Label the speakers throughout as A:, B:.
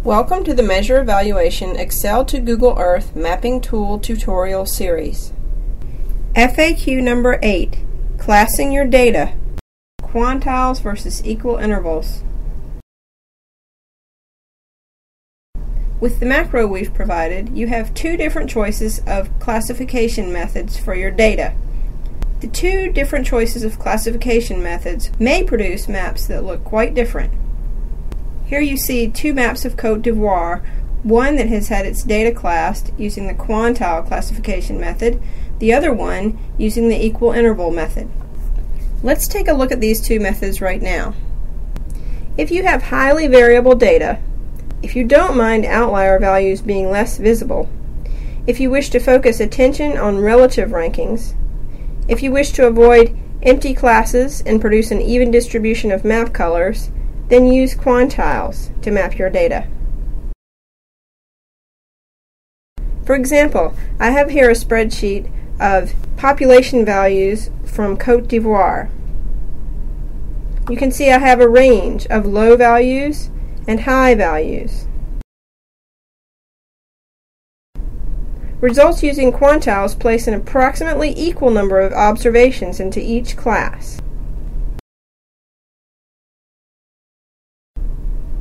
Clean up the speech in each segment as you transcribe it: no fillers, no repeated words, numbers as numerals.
A: Welcome to the Measure Evaluation Excel to Google Earth Mapping Tool Tutorial Series. FAQ number 8, Classing Your Data, Quantiles versus Equal Intervals. With the macro we've provided, you have two different choices of classification methods for your data. The two different choices of classification methods may produce maps that look quite different. Here you see two maps of Côte d'Ivoire, one that has had its data classed using the Quantile classification method, the other one using the equal interval method. Let's take a look at these two methods right now. If you have highly variable data, if you don't mind outlier values being less visible, if you wish to focus attention on relative rankings, if you wish to avoid empty classes and produce an even distribution of map colors, then use Quantiles to map your data. For example, I have here a spreadsheet of population values from Côte d'Ivoire. You can see I have a range of low values and high values. Results using Quantiles place an approximately equal number of observations into each class.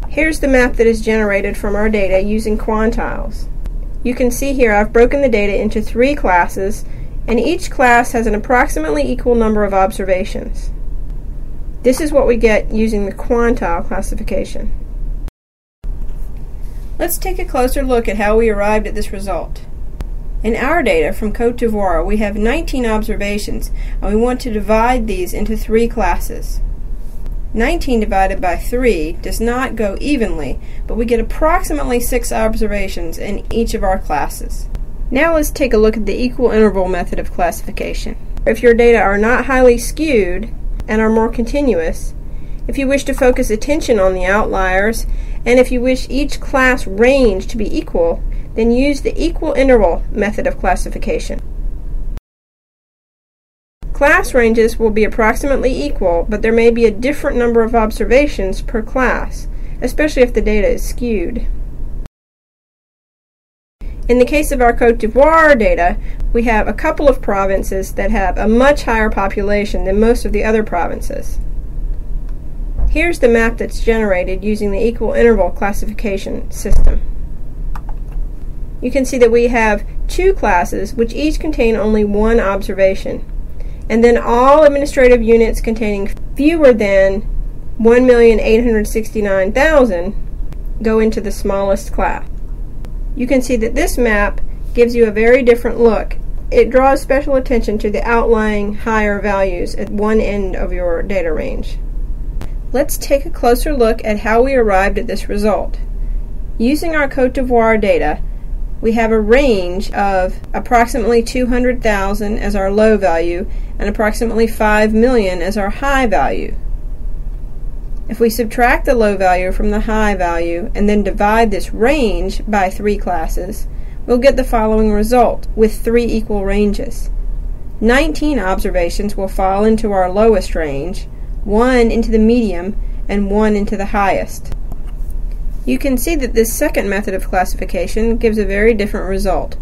A: Here's the map that is generated from our data using Quantiles. You can see here I've broken the data into three classes, and each class has an approximately equal number of observations. This is what we get using the Quantile classification. Let's take a closer look at how we arrived at this result. In our data from Côte d'Ivoire, we have 19 observations, and we want to divide these into three classes. 19 divided by 3 does not go evenly, but we get approximately 6 observations in each of our classes. Now let's take a look at the equal interval method of classification. If your data are not highly skewed and are more continuous, if you wish to focus attention on the outliers, and if you wish each class range to be equal, then use the equal interval method of classification. Class ranges will be approximately equal, but there may be a different number of observations per class, especially if the data is skewed. In the case of our Côte d'Ivoire data, we have a couple of provinces that have a much higher population than most of the other provinces. Here's the map that's generated using the equal interval classification system. You can see that we have two classes which each contain only one observation, and then all administrative units containing fewer than 1,869,000 go into the smallest class. You can see that this map gives you a very different look. It draws special attention to the outlying higher values at one end of your data range. Let's take a closer look at how we arrived at this result. Using our Côte d'Ivoire data, we have a range of approximately 200,000 as our low value and approximately 5 million as our high value. If we subtract the low value from the high value and then divide this range by three classes, we'll get the following result with three equal ranges. 19 observations will fall into our lowest range, 1 into the medium, and 1 into the highest. You can see that this second method of classification gives a very different result.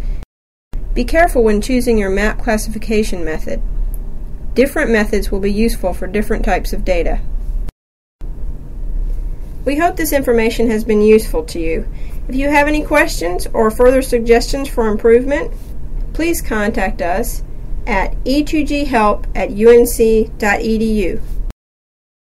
A: Be careful when choosing your map classification method. Different methods will be useful for different types of data. We hope this information has been useful to you. If you have any questions or further suggestions for improvement, please contact us at e2ghelp@unc.edu.